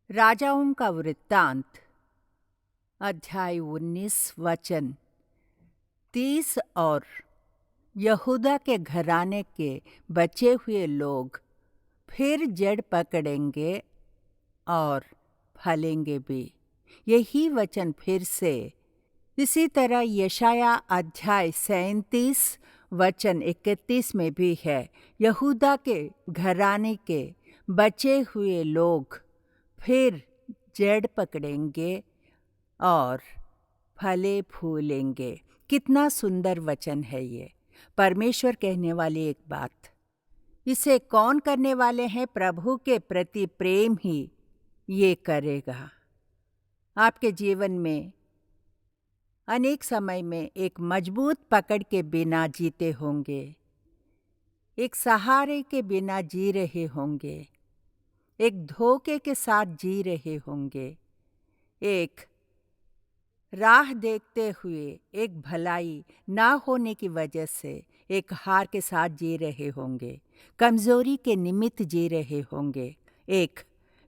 राजाओं का वृत्तांत अध्याय 19 वचन 30। और यहूदा के घराने के बचे हुए लोग फिर जड़ पकड़ेंगे और फलेंगे भी। यही वचन फिर से इसी तरह यशाया अध्याय 37 वचन 31 में भी है। यहूदा के घराने के बचे हुए लोग फिर जड़ पकड़ेंगे और फले फूलेंगे। कितना सुंदर वचन है ये। परमेश्वर कहने वाली एक बात। इसे कौन करने वाले हैं? प्रभु के प्रति प्रेम ही ये करेगा। आपके जीवन में अनेक समय में एक मजबूत पकड़ के बिना जीते होंगे, एक सहारे के बिना जी रहे होंगे, एक धोखे के साथ जी रहे होंगे, एक राह देखते हुए, एक भलाई ना होने की वजह से एक हार के साथ जी रहे होंगे, कमजोरी के निमित्त जी रहे होंगे, एक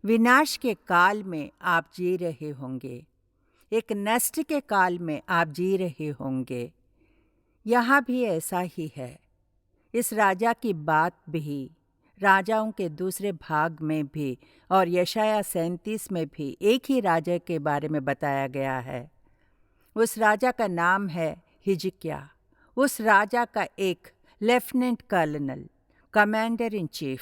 विनाश के काल में आप जी रहे होंगे, एक नष्ट के काल में आप जी रहे होंगे। यहाँ भी ऐसा ही है। इस राजा की बात भी राजाओं के दूसरे भाग में भी और यशाया 37 में भी एक ही राजा के बारे में बताया गया है। उस राजा का नाम है हिजकिय्याह। उस राजा का एक lieutenant colonel, commander in chief,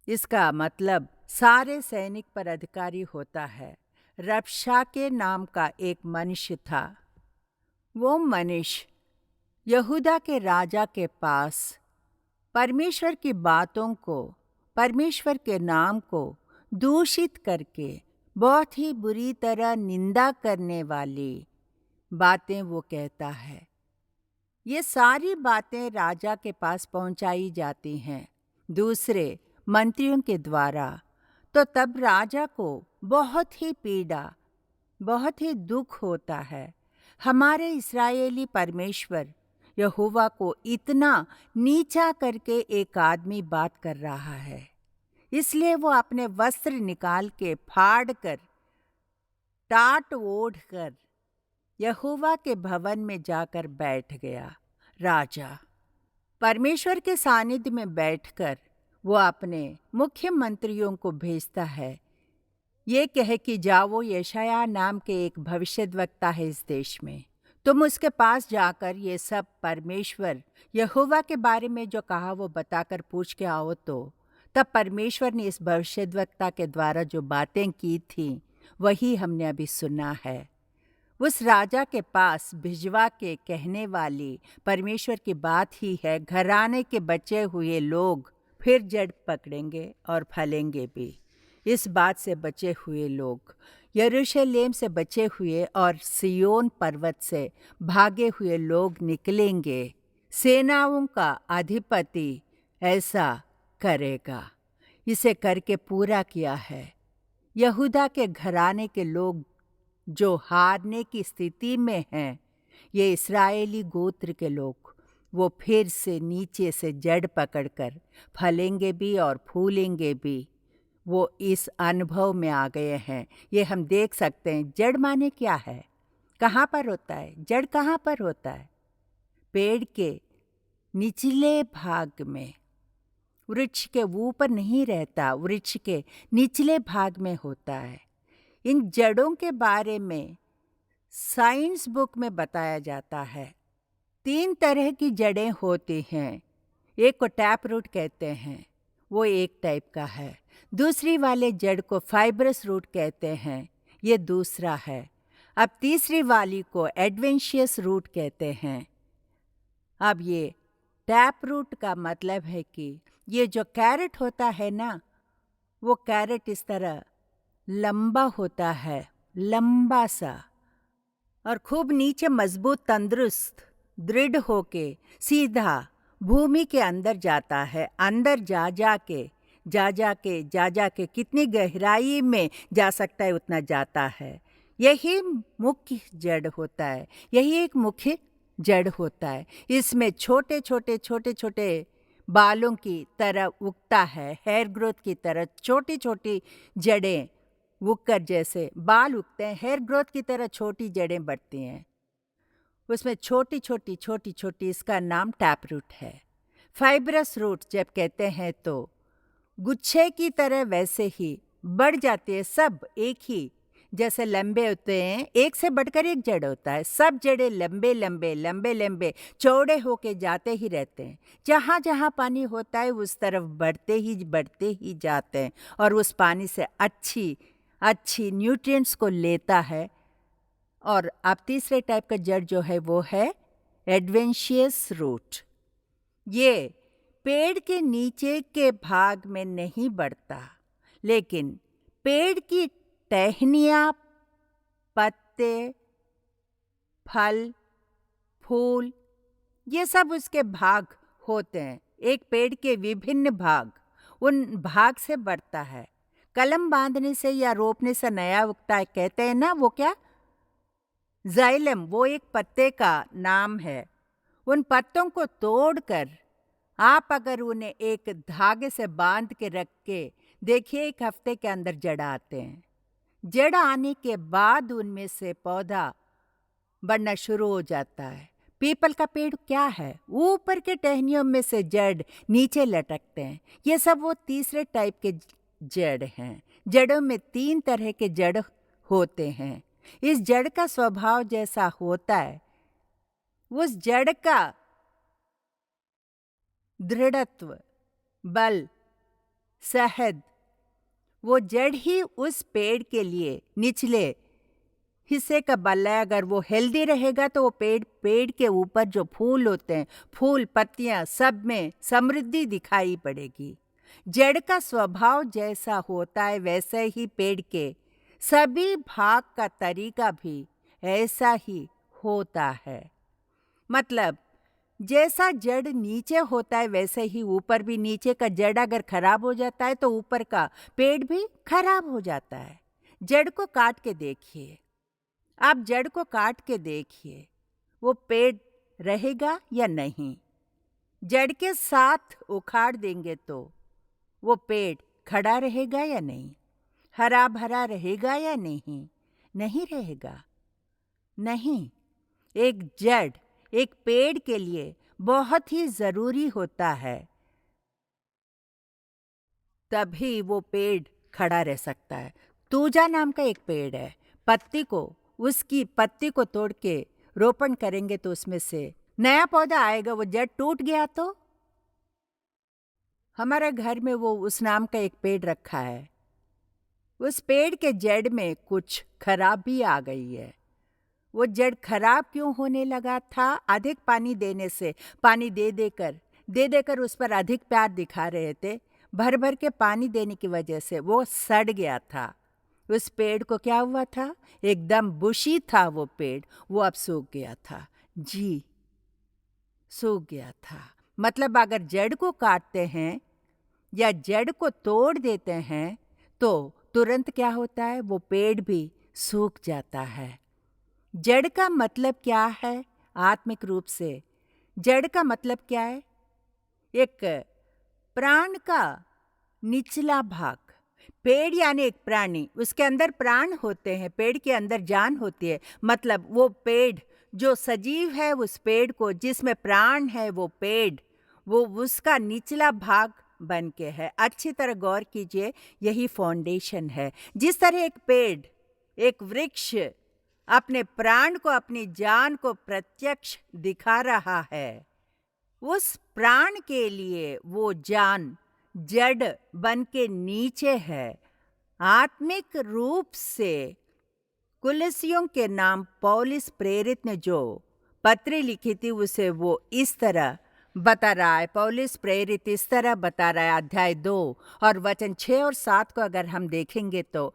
इसका मतलब सारे सैनिक पर अधिकारी होता है। रबशाके नाम का एक मनुष्य था। वो मनुष्य यहूदा के राजा के पास परमेश्वर की बातों को, परमेश्वर के नाम को दूषित करके बहुत ही बुरी तरह निंदा करने वाली बातें वो कहता है। ये सारी बातें राजा के पास पहुंचाई जाती हैं दूसरे मंत्रियों के द्वारा। तो तब राजा को बहुत ही पीड़ा, बहुत ही दुख होता है। हमारे इस्राएली परमेश्वर यहोवा को इतना नीचा करके एक आदमी बात कर रहा है। इसलिए वो अपने वस्त्र निकाल के फाड़ कर, टाट ओढ़ कर यहोवा के भवन में जाकर बैठ गया। राजा परमेश्वर के सानिध्य में बैठकर वो अपने मुख्य मंत्रियों को भेजता है, ये कहे कि जाओ, यशायाह नाम के एक भविष्यद्वक्ता है इस देश में, तुम उसके पास जाकर ये सब परमेश्वर यहोवा के बारे में जो कहा वो बताकर पूछ के आओ। तो तब परमेश्वर ने इस भविष्यद्वक्ता के द्वारा जो बातें की थी वही हमने अभी सुना है। उस राजा के पास भिजवा के कहने वाली परमेश्वर की बात ही है, घराने के बचे हुए लोग फिर जड़ पकड़ेंगे और फलेंगे भी। इस बात से बचे हुए लोग, यरूशलेम से बचे हुए और सिय्योन पर्वत से भागे हुए लोग निकलेंगे। सेनाओं का अधिपति ऐसा करेगा। इसे करके पूरा किया है। यहूदा के घराने के लोग जो हारने की स्थिति में हैं, ये इस्राएली गोत्र के लोग, वो फिर से नीचे से जड़ पकड़कर फलेंगे भी और फूलेंगे भी। वो इस अनुभव में आ गए हैं। ये हम देख सकते हैं। जड़ माने क्या है? कहाँ पर होता है? जड़ कहाँ पर होता है? पेड़ के निचले भाग में, वृक्ष के ऊपर नहीं रहता, वृक्ष के निचले भाग में होता है। इन जड़ों के बारे में साइंस बुक में बताया जाता है। 3 तरह की जड़ें होती हैं। एक को टैप रूट कहते हैं, वो एक टाइप का है। दूसरी वाले जड़ को फाइब्रस रूट कहते हैं, ये दूसरा है। अब तीसरी वाली को एडवेंशियस रूट कहते हैं। अब ये टैप रूट का मतलब है कि ये जो कैरेट होता है ना, वो कैरेट इस तरह लंबा होता है, लंबा सा, और खूब नीचे मजबूत, तंदुरुस्त, दृढ़ होके सीधा भूमि के अंदर जाता है। अंदर जा जा के कितनी गहराई में जा सकता है उतना जाता है। यही मुख्य जड़ होता है, यही एक मुख्य जड़ होता है। इसमें छोटे छोटे बालों की तरह उगता है, हेयर ग्रोथ की तरह छोटी छोटी जड़ें उगकर जैसे बाल उगते हैं, हेयर ग्रोथ की तरह छोटी जड़ें बढ़ती हैं। उसमें छोटी छोटी छोटी छोटी, इसका नाम टैप रूट है। फाइब्रस रूट जब कहते हैं तो गुच्छे की तरह वैसे ही बढ़ जाती है, सब एक ही जैसे लंबे होते हैं, एक से बढ़कर एक जड़ होता है। सब जड़ें लंबे लंबे लंबे लंबे चौड़े होके जाते ही रहते हैं। जहाँ जहाँ पानी होता है उस तरफ बढ़ते ही जाते हैं और उस पानी से अच्छी अच्छी न्यूट्रिएंट्स को लेता है। और अब तीसरे टाइप का जड़ जो है वो है एडवेंशियस रूट। ये पेड़ के नीचे के भाग में नहीं बढ़ता, लेकिन पेड़ की टहनियाँ, पत्ते, फल, फूल, ये सब उसके भाग होते हैं। एक पेड़ के विभिन्न भाग, उन भाग से बढ़ता है। कलम बांधने से या रोपने से नया उगता है, कहते हैं ना, वो क्या, जाइलम, वो एक पत्ते का नाम है। उन पत्तों को तोड़कर आप अगर उन्हें एक धागे से बांध के रख के देखिए, 1 हफ्ते के अंदर जड़ आते हैं। जड़ आने के बाद उनमें से पौधा बढ़ना शुरू हो जाता है। पीपल का पेड़ क्या है, ऊपर के टहनियों में से जड़ नीचे लटकते हैं। ये सब वो तीसरे टाइप के जड़ हैं। जड़ों में 3 तरह के जड़ होते हैं। इस जड़ का स्वभाव जैसा होता है, उस जड़ का दृढ़त्व, बल, सहद, वो जड़ ही उस पेड़ के लिए निचले हिस्से का बल है। अगर वो हेल्दी रहेगा तो वो पेड़ के ऊपर जो फूल होते हैं, फूल, पत्तियां, सब में समृद्धि दिखाई पड़ेगी। जड़ का स्वभाव जैसा होता है वैसे ही पेड़ के सभी भाग का तरीका भी ऐसा ही होता है। मतलब जैसा जड़ नीचे होता है वैसे ही ऊपर भी। नीचे का जड़ अगर खराब हो जाता है तो ऊपर का पेड़ भी खराब हो जाता है। जड़ को काट के देखिए, आप जड़ को काट के देखिए, वो पेड़ रहेगा या नहीं। जड़ के साथ उखाड़ देंगे तो वो पेड़ खड़ा रहेगा या नहीं, हरा भरा रहेगा या नहीं, नहीं रहेगा। नहीं, एक जड़ एक पेड़ के लिए बहुत ही जरूरी होता है, तभी वो पेड़ खड़ा रह सकता है। तूजा नाम का एक पेड़ है। उसकी पत्ती को तोड़ के रोपण करेंगे तो उसमें से नया पौधा आएगा। वो जड़ टूट गया तो हमारे घर में वो उस नाम का एक पेड़ रखा है। उस पेड़ के जड़ में कुछ खराबी आ गई है। वो जड़ खराब क्यों होने लगा था? अधिक पानी देने से, पानी दे देकर उस पर अधिक प्यार दिखा रहे थे। भर भर के पानी देने की वजह से वो सड़ गया था। उस पेड़ को क्या हुआ था? एकदम बुशी था वो पेड़, वो अब सूख गया था। जी, सूख गया था। मतलब अगर जड़ को काटते हैं या जड़ को तोड़ देते हैं तो तुरंत क्या होता है? वो पेड़ भी सूख जाता है। जड़ का मतलब क्या है? आत्मिक रूप से जड़ का मतलब क्या है? एक प्राण का निचला भाग। पेड़ यानी एक प्राणी, उसके अंदर प्राण होते हैं, पेड़ के अंदर जान होती है। मतलब वो पेड़ जो सजीव है, उस पेड़ को जिसमें प्राण है, वो पेड़, वो उसका निचला भाग बन के है। अच्छी तरह गौर कीजिए, यही फाउंडेशन है। जिस तरह एक पेड़, एक वृक्ष अपने प्राण को, अपनी जान को प्रत्यक्ष दिखा रहा है, उस प्राण के लिए वो जान जड़ बन के नीचे है। आत्मिक रूप से कुलसियों के नाम पौलुस प्रेरित ने जो पत्री लिखी थी उसे वो इस तरह बता रहा है। पौलुस प्रेरित इस तरह बता रहा है, अध्याय 2 और वचन 6 और 7 को अगर हम देखेंगे तो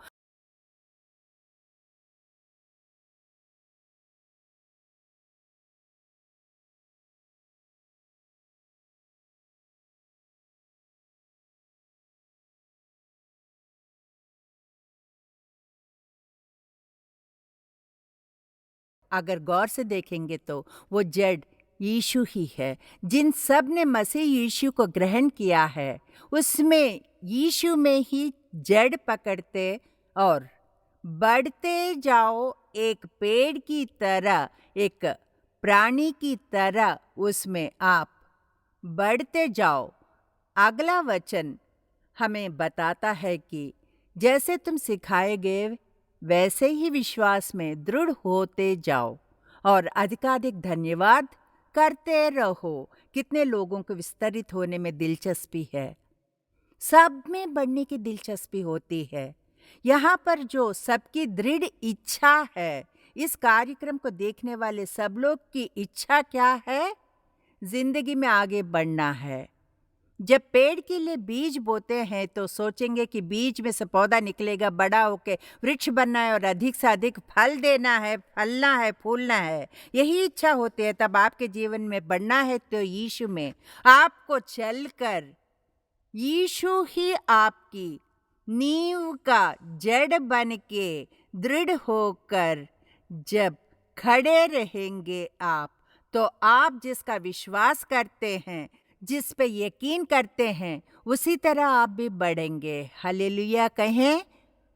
अगर गौर से देखेंगे तो वो जड़ यीशु ही है। जिन सब ने मसीह यीशु को ग्रहण किया है, उसमें यीशु में ही जड़ पकड़ते और बढ़ते जाओ एक पेड़ की तरह, एक प्राणी की तरह उसमें आप बढ़ते जाओ। अगला वचन हमें बताता है कि जैसे तुम सिखाए गए वैसे ही विश्वास में दृढ़ होते जाओ और अधिकाधिक धन्यवाद करते रहो। कितने लोगों को विस्तरित होने में दिलचस्पी है, सब में बढ़ने की दिलचस्पी होती है। यहाँ पर जो सबकी दृढ़ इच्छा है, इस कार्यक्रम को देखने वाले सब लोग की इच्छा क्या है? जिंदगी में आगे बढ़ना है। जब पेड़ के लिए बीज बोते हैं तो सोचेंगे कि बीज में से पौधा निकलेगा, बड़ा होके वृक्ष बनना है और अधिक से अधिक फल देना है, फलना है, फूलना है। यही इच्छा होती है। तब आपके जीवन में बढ़ना है तो यीशु में आपको चलकर यीशु ही आपकी नींव का जड़ बन के दृढ़ होकर जब खड़े रहेंगे आप, तो आप जिसका विश्वास करते हैं, जिस पे यकीन करते हैं, उसी तरह आप भी बढ़ेंगे। हालेलुया कहें,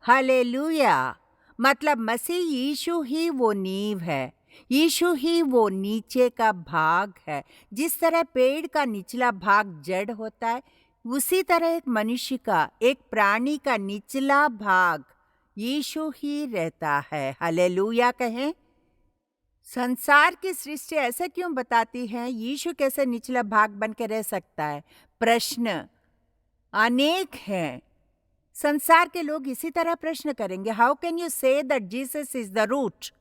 हालेलुया। मतलब मसीह यीशु ही वो नींव है, यीशु ही वो नीचे का भाग है। जिस तरह पेड़ का निचला भाग जड़ होता है, उसी तरह एक मनुष्य का, एक प्राणी का निचला भाग यीशु ही रहता है। हालेलुया कहें। संसार की सृष्टि ऐसा क्यों बताती है? यीशु कैसे निचला भाग बन के रह सकता है? प्रश्न अनेक हैं। संसार के लोग इसी तरह प्रश्न करेंगे, how can you say that Jesus is the root?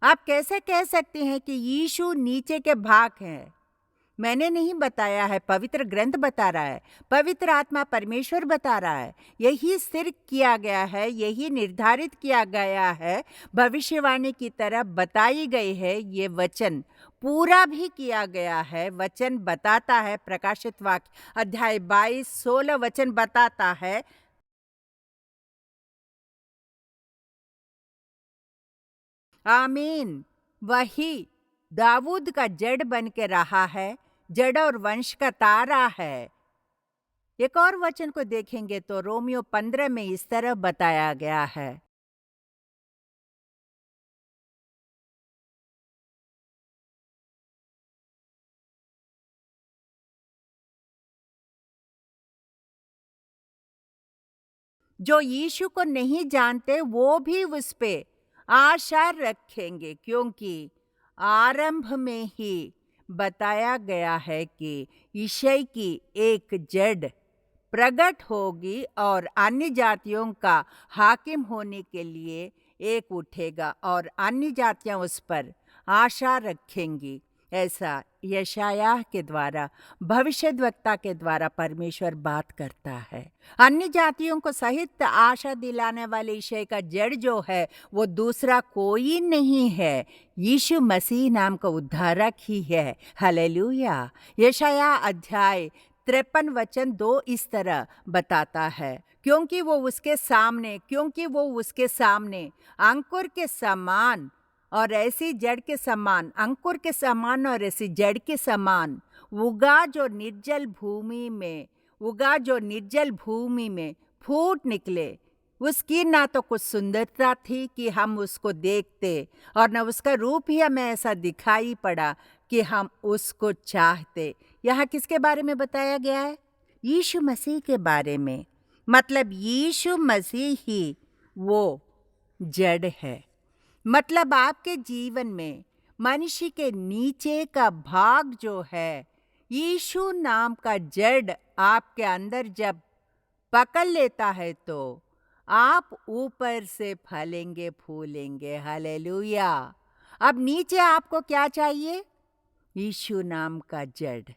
आप कैसे कह सकते हैं कि यीशु नीचे के भाग हैं? मैंने नहीं बताया है, पवित्र ग्रंथ बता रहा है, पवित्र आत्मा परमेश्वर बता रहा है। यही स्थिर किया गया है, यही निर्धारित किया गया है, भविष्यवाणी की तरह बताई गई है। ये वचन पूरा भी किया गया है। वचन बताता है, प्रकाशित वाक्य अध्याय 22:16 वचन बताता है, आमीन। वही दाऊद का जड़ बन के रहा है, जड़ और वंश का तारा है। एक और वचन को देखेंगे तो रोमियो 15 में इस तरह बताया गया है, जो यीशु को नहीं जानते वो भी उस पे आशा रखेंगे, क्योंकि आरंभ में ही बताया गया है कि ईसाई की एक जड़ प्रकट होगी और अन्य जातियों का हाकिम होने के लिए एक उठेगा और अन्य जातियां उस पर आशा रखेंगी। ऐसा यशायाह के द्वारा, भविष्यद्वक्ता के द्वारा परमेश्वर बात करता है। अन्य जातियों को सहित आशा दिलाने वाले ईसाई का जड़ जो है वो दूसरा कोई नहीं है, यीशु मसीह नाम का उद्धारक ही है। हालेलुया। यशायाह अध्याय 53 वचन 2 इस तरह बताता है, क्योंकि वो उसके सामने अंकुर के समान और ऐसी जड़ के समान, अंकुर के समान और ऐसी जड़ के समान उगा, जो निर्जल भूमि में फूट निकले। उसकी ना तो कुछ सुंदरता थी कि हम उसको देखते, और न उसका रूप ही हमें ऐसा दिखाई पड़ा कि हम उसको चाहते। यहाँ किसके बारे में बताया गया है? यीशु मसीह के बारे में। मतलब यीशु मसीह ही वो जड़ है। मतलब आपके जीवन में मनुष्य के नीचे का भाग जो है, यीशु नाम का जड़ आपके अंदर जब पकड़ लेता है तो आप ऊपर से फलेंगे, फूलेंगे। हालेलुया। अब नीचे आपको क्या चाहिए? यीशु नाम का जड़।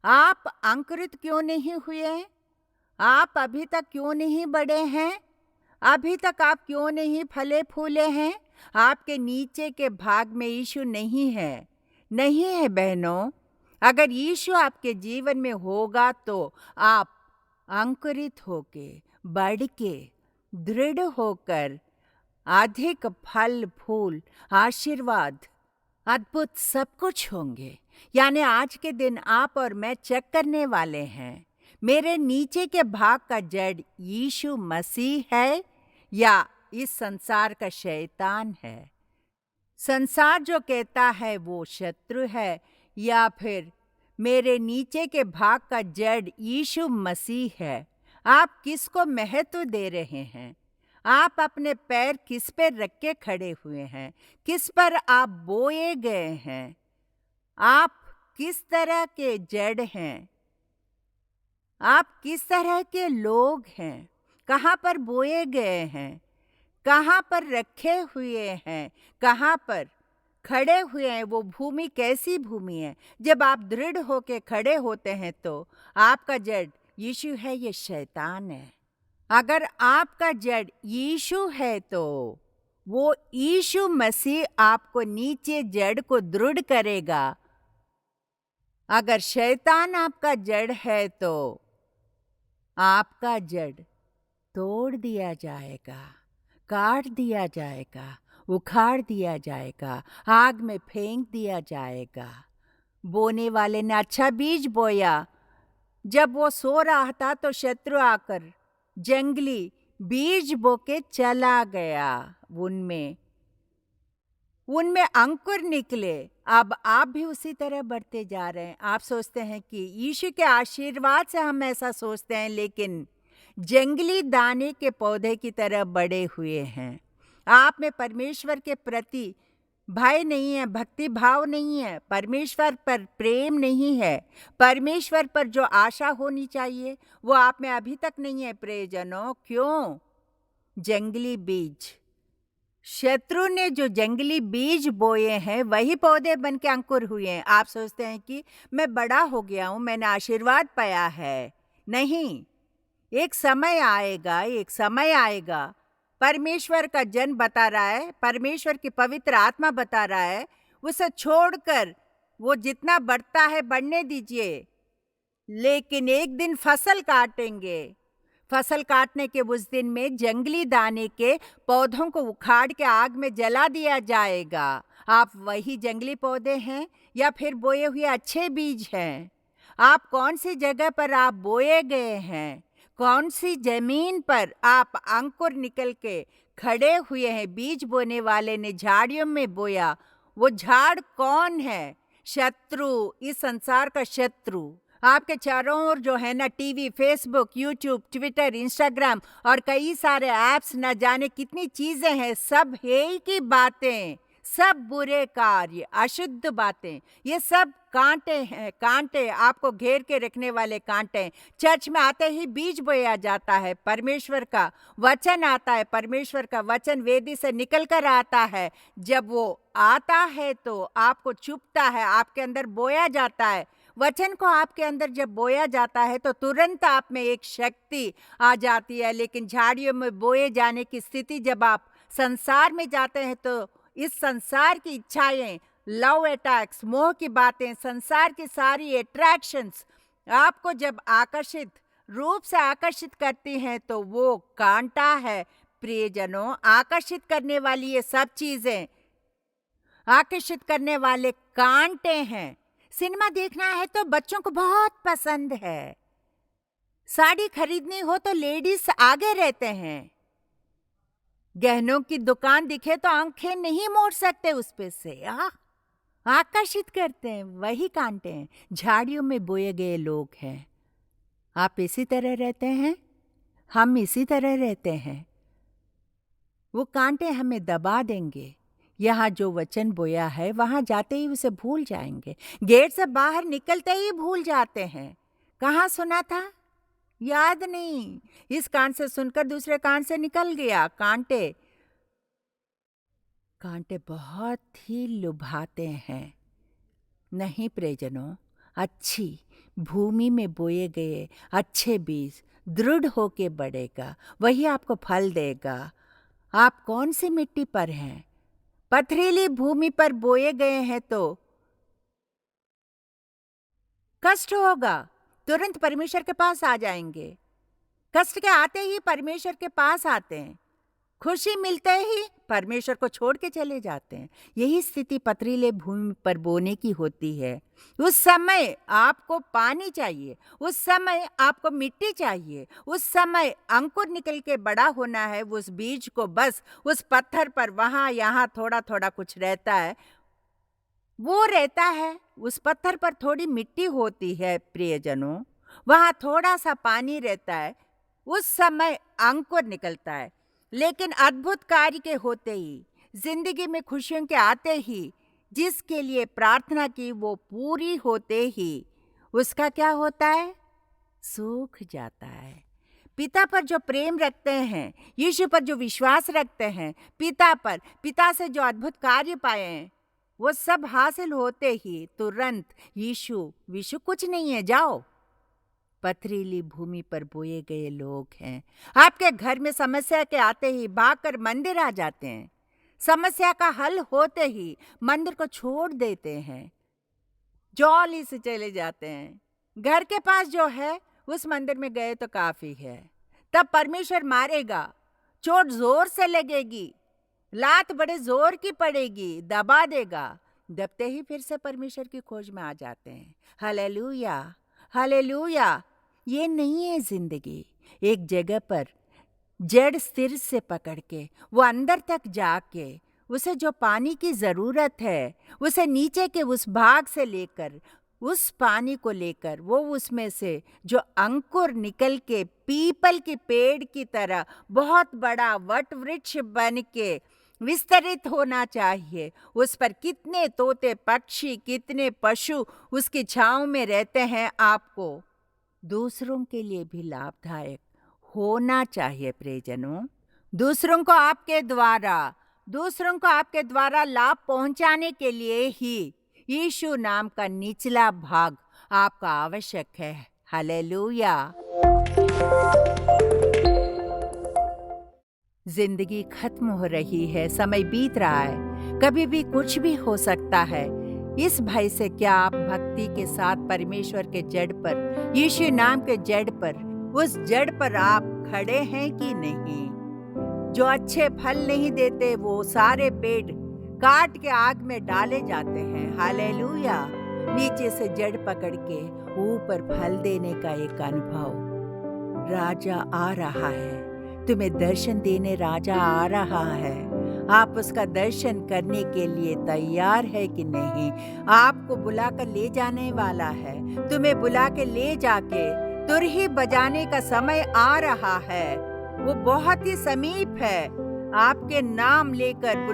आप अंकुरित क्यों नहीं हुए? आप अभी तक क्यों नहीं बढ़े हैं? अभी तक आप क्यों नहीं फले फूले हैं? आपके नीचे के भाग में यीशु नहीं है, नहीं है बहनों। अगर यीशु आपके जीवन में होगा तो आप अंकुरित होके, बढ़ के, दृढ़ होकर अधिक फल फूल, आशीर्वाद, अद्भुत सब कुछ होंगे। यानी आज के दिन आप और मैं चेक करने वाले हैं, मेरे नीचे के भाग का जड़ यीशु मसीह है या इस संसार का शैतान है। संसार जो कहता है वो शत्रु है, या फिर मेरे नीचे के भाग का जड़ यीशु मसीह है। आप किसको महत्व दे रहे हैं? आप अपने पैर किस पे रख के खड़े हुए हैं? किस पर आप बोए गए हैं? आप किस तरह के जड़ हैं? आप किस तरह के लोग हैं? कहाँ पर बोए गए हैं? कहाँ पर रखे हुए हैं? कहाँ पर खड़े हुए हैं? वो भूमि कैसी भूमि है? जब आप दृढ़ होके खड़े होते हैं तो आपका जड़ यीशु है, ये शैतान है। अगर आपका जड़ यीशु है तो वो यीशु मसीह आपको नीचे जड़ को दृढ़ करेगा। अगर शैतान आपका जड़ है तो आपका जड़ तोड़ दिया जाएगा, काट दिया जाएगा, उखाड़ दिया जाएगा, आग में फेंक दिया जाएगा। बोने वाले ने अच्छा बीज बोया। जब वो सो रहा था तो शत्रु आकर जंगली बीज बो के चला गया। उनमें अंकुर निकले। अब आप भी उसी तरह बढ़ते जा रहे हैं। आप सोचते हैं कि यीशु के आशीर्वाद से हम ऐसा सोचते हैं, लेकिन जंगली दाने के पौधे की तरह बड़े हुए हैं। आप में परमेश्वर के प्रति भय नहीं है, भक्ति भाव नहीं है, परमेश्वर पर प्रेम नहीं है, परमेश्वर पर जो आशा होनी चाहिए वो आप में अभी तक नहीं है। प्रियजनों, क्यों? जंगली बीज, शत्रु ने जो जंगली बीज बोए हैं वही पौधे बन के अंकुर हुए हैं। आप सोचते हैं कि मैं बड़ा हो गया हूं, मैंने आशीर्वाद पाया है। नहीं, एक समय आएगा, एक समय आएगा। परमेश्वर का जन बता रहा है, परमेश्वर की पवित्र आत्मा बता रहा है, उसे छोड़कर वो जितना बढ़ता है बढ़ने दीजिए, लेकिन एक दिन फसल काटेंगे। फसल काटने के उस दिन में जंगली दाने के पौधों को उखाड़ के आग में जला दिया जाएगा। आप वही जंगली पौधे हैं या फिर बोए हुए अच्छे बीज हैं? आप कौन सी जगह पर आप बोए गए हैं? कौन सी जमीन पर आप अंकुर निकल के खड़े हुए हैं? बीज बोने वाले ने झाड़ियों में बोया। वो झाड़ कौन है? शत्रु, इस संसार का शत्रु। आपके चारों ओर जो है ना, TV, Facebook, YouTube, Twitter, Instagram और कई सारे ऐप्स, न जाने कितनी चीजें हैं, सब एक ही बातें, सब बुरे कार्य, अशुद्ध बातें, ये सब कांटे हैं। कांटे, आपको घेर के रखने वाले कांटे। चर्च में आते ही बीज बोया जाता है, परमेश्वर का वचन आता है, परमेश्वर का वचन वेदी से निकल कर आता है। जब वो आता है तो आपको चुभता है, आपके अंदर बोया जाता है। वचन को आपके अंदर जब बोया जाता है तो तुरंत आप में एक शक्ति आ जाती है। लेकिन झाड़ियों में बोए जाने की स्थिति जब आप संसार में जाते हैं तो इस संसार की इच्छाएं, लव अटैक्स, मोह की बातें, संसार की सारी अट्रैक्शंस आपको जब आकर्षित रूप से आकर्षित करती हैं तो वो कांटा है। प्रियजनों, आकर्षित करने वाली ये सब चीजें आकर्षित करने वाले कांटे हैं। सिनेमा देखना है तो बच्चों को बहुत पसंद है। साड़ी खरीदनी हो तो लेडीज आगे रहते हैं। गहनों की दुकान दिखे तो आंखें नहीं मोड़ सकते उस पे से। आकर्षित करते हैं, वही कांटे हैं। झाड़ियों में बोए गए लोग हैं। आप इसी तरह रहते हैं, हम इसी तरह रहते हैं। वो कांटे हमें दबा देंगे। यहाँ जो वचन बोया है वहां जाते ही उसे भूल जाएंगे। गेट से बाहर निकलते ही भूल जाते हैं। कहाँ सुना था, याद नहीं। इस कान से सुनकर दूसरे कान से निकल गया। कांटे कांटे बहुत ही लुभाते हैं। नहीं प्रियजनों, अच्छी भूमि में बोए गए अच्छे बीज दृढ़ होके बढ़ेगा, वही आपको फल देगा। आप कौन सी मिट्टी पर हैं? पथरीली भूमि पर बोए गए हैं तो कष्ट होगा, तुरंत परमेश्वर के पास आ जाएंगे। कष्ट के आते ही परमेश्वर के पास आते हैं। खुशी मिलते ही परमेश्वर को छोड़ के चले जाते हैं। यही स्थिति पथरीले भूमि पर बोने की होती है। उस समय आपको पानी चाहिए, उस समय आपको मिट्टी चाहिए, उस समय अंकुर निकल के बड़ा होना है। उस बीज को बस उस पत्थर पर वहाँ यहाँ थोड़ा थोड़ा कुछ रहता है, वो रहता है। उस पत्थर पर थोड़ी मिट्टी होती है प्रियजनों, वहाँ थोड़ा सा पानी रहता है, उस समय अंकुर निकलता है। लेकिन अद्भुत कार्य के होते ही, जिंदगी में खुशियों के आते ही, जिसके लिए प्रार्थना की वो पूरी होते ही उसका क्या होता है? सूख जाता है। पिता पर जो प्रेम रखते हैं, यीशु पर जो विश्वास रखते हैं, पिता से जो अद्भुत कार्य पाए हैं, वो सब हासिल होते ही तुरंत यीशु कुछ नहीं है, जाओ। पथरीली भूमि पर बोए गए लोग हैं। आपके घर में समस्या के आते ही भागकर मंदिर आ जाते हैं। समस्या का हल होते ही मंदिर को छोड़ देते हैं, जॉली से चले जाते हैं। घर के पास जो है उस मंदिर में गए तो काफी है। तब परमेश्वर मारेगा, चोट जोर से लगेगी, लात बड़े जोर की पड़ेगी, दबा देगा। दबते ही फिर से परमेश्वर की खोज में आ जाते हैं। Hallelujah, hallelujah. ये नहीं है जिंदगी। एक जगह पर जड़ स्थिर से पकड़ के वो अंदर तक जाके उसे जो पानी की जरूरत है, उसे नीचे के उस भाग से लेकर उस पानी को लेकर वो उसमें से जो अंकुर निकल के पीपल के पेड़ की तरह बहुत बड़ा वट वृक्ष बन के विस्तरित होना चाहिए। उस पर कितने तोते पक्षी, कितने पशु उसकी छांव में रहते हैं। आपको दूसरों के लिए भी लाभदायक होना चाहिए प्रियजनों। दूसरों को आपके द्वारा लाभ पहुंचाने के लिए ही यीशु नाम का निचला भाग आपका आवश्यक है। हालेलुया। जिंदगी खत्म हो रही है, समय बीत रहा है, कभी भी कुछ भी हो सकता है। इस भय से क्या आप भक्ति के साथ परमेश्वर के जड़ पर, यीशु नाम के जड़ पर, उस जड़ पर आप खड़े हैं कि नहीं? जो अच्छे फल नहीं देते वो सारे पेड़ काट के आग में डाले जाते हैं। हालेलुया। नीचे से जड़ पकड़ के ऊपर फल देने का एक अनुभव। राजा आ रहा है, तुम्हें दर्शन देने राजा आ रहा है। आप उसका दर्शन करने के लिए तैयार है कि नहीं? आपको बुलाकर ले जाने वाला है। तुम्हें बुला के ले जाके तुरही बजाने का समय आ रहा है। वो बहुत ही समीप है। आपके नाम लेकर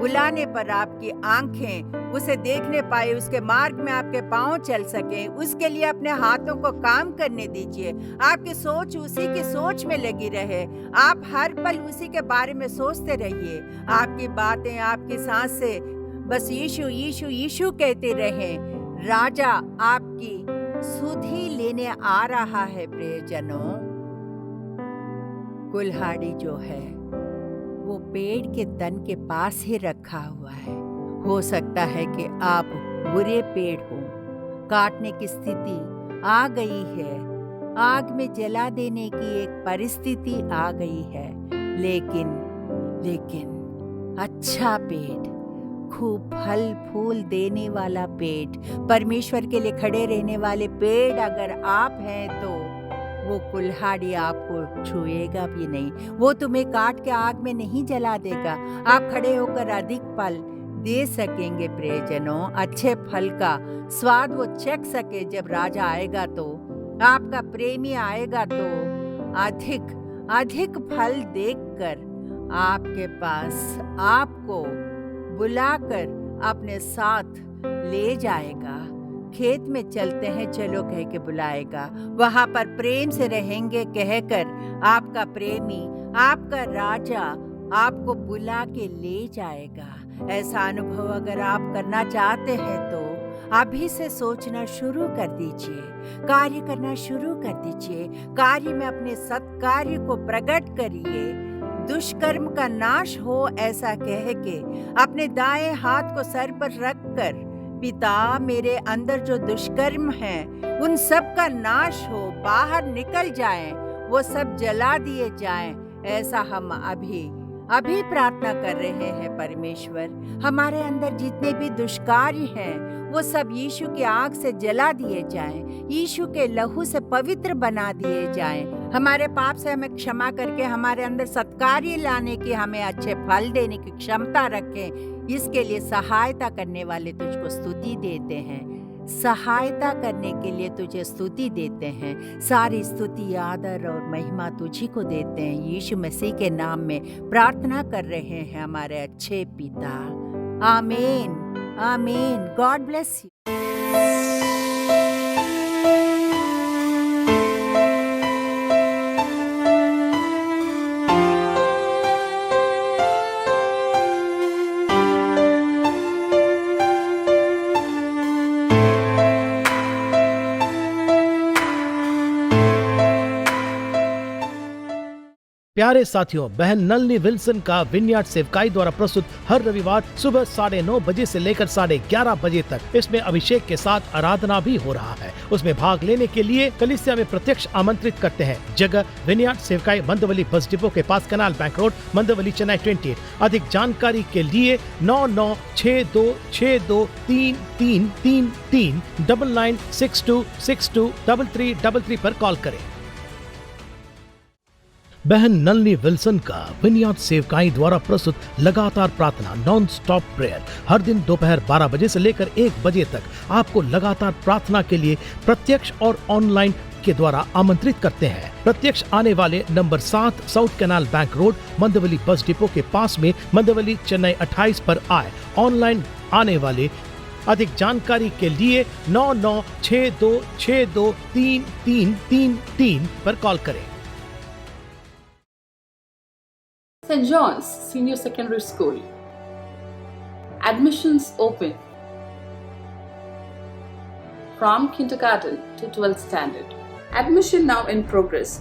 बुलाने पर आपकी आंखें उसे देखने पाए, उसके मार्ग में आपके पांव चल सके, उसके लिए अपने हाथों को काम करने दीजिए। आपकी सोच उसी की सोच में लगी रहे। आप हर पल उसी के बारे में सोचते रहिए। आपकी बातें, आपकी सांसें बस यीशु यीशु यीशु कहते रहें। राजा आपकी सुधि लेने आ रहा है प्रियजनों। कुल्हाड़ी जो है वो पेड़ के तन के पास ही रखा हुआ है। हो सकता है कि आप बुरे पेड़ हो, काटने की स्थिति आ गई है, आग में जला देने की एक परिस्थिति आ गई है। लेकिन अच्छा पेड़, खूब फल फूल देने वाला पेड़, परमेश्वर के लिए खड़े रहने वाले पेड़ अगर आप हैं तो वो कुल्हाड़ी आपको छुएगा भी नहीं। वो तुम्हें काट के आग में नहीं जला देगा। आप खड़े होकर अधिक फल दे सकेंगे प्रियजनों। अच्छे फल का स्वाद वो चख सके। जब राजा आएगा तो, आपका प्रेमी आएगा तो अधिक फल देखकर आपके पास आपको बुलाकर अपने साथ ले जाएगा। खेत में चलते हैं चलो कह के बुलाएगा। वहां पर प्रेम से रहेंगे कहकर आपका प्रेमी, आपका राजा आपको बुला के ले जाएगा। ऐसा अनुभव अगर आप करना चाहते हैं तो अभी से सोचना शुरू कर दीजिए, कार्य करना शुरू कर दीजिए। कार्य में अपने सत्कार्य को प्रकट करिए। दुष्कर्म का नाश हो ऐसा कह के अपने दाएं हाथ को सर पर रखकर, पिता मेरे अंदर जो दुष्कर्म है उन सब का नाश हो, बाहर निकल जाएं, वो सब जला दिए जाएं। ऐसा हम अभी प्रार्थना कर रहे हैं परमेश्वर। हमारे अंदर जितने भी दुष्कार्य हैं वो सब यीशु की आग से जला दिए जाएं, यीशु के लहू से पवित्र बना दिए जाएं। हमारे पाप से हमें क्षमा करके हमारे अंदर सत्कार्य लाने की, हमें अच्छे फल देने की क्षमता रखें। इसके लिए सहायता करने वाले तुझको स्तुति देते हैं, सहायता करने के लिए तुझे स्तुति देते हैं। सारी स्तुति, आदर और महिमा तुझी को देते हैं। यीशु मसीह के नाम में प्रार्थना कर रहे हैं हमारे अच्छे पिता। आमीन, आमीन। God bless you. प्यारे साथियों, बहन नलनी विल्सन का विनयार्ड सेवकाई द्वारा प्रस्तुत हर रविवार सुबह 9:30 बजे से लेकर 11:30 बजे तक इसमें अभिषेक के साथ आराधना भी हो रहा है। उसमें भाग लेने के लिए कलीसिया में प्रत्यक्ष आमंत्रित करते हैं। जगह विनयार्ड सेवकाई, मंदवली बस डिपो के पास, कनाल बैंक रोड, मंदवली, चेन्नई 28। अधिक जानकारी के लिए 9962623333 9962623333 पर कॉल करें। बहन नलनी विल्सन का विनयार्ड सेवकाई द्वारा प्रस्तुत लगातार प्रार्थना, नॉन स्टॉप प्रेयर, हर दिन दोपहर 12 बजे से लेकर 1 बजे तक आपको लगातार प्रार्थना के लिए प्रत्यक्ष और ऑनलाइन के द्वारा आमंत्रित करते हैं। प्रत्यक्ष आने वाले number 7 South Canal Bank Road, Mandawali bus depot के पास में, मंदवली, चेन्नई 28 पर आए। ऑनलाइन आने वाले अधिक जानकारी के लिए 9962623333 पर कॉल करें। St. John's Senior Secondary School. Admissions open from kindergarten to 12th standard. Admission now in progress.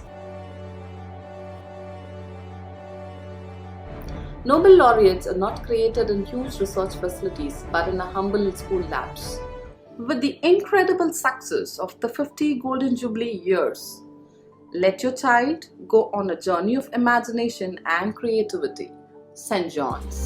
Nobel laureates are not created in huge research facilities but in a humble school labs. With the incredible success of the 50 Golden Jubilee years, let your child go on a journey of imagination and creativity. St. John's.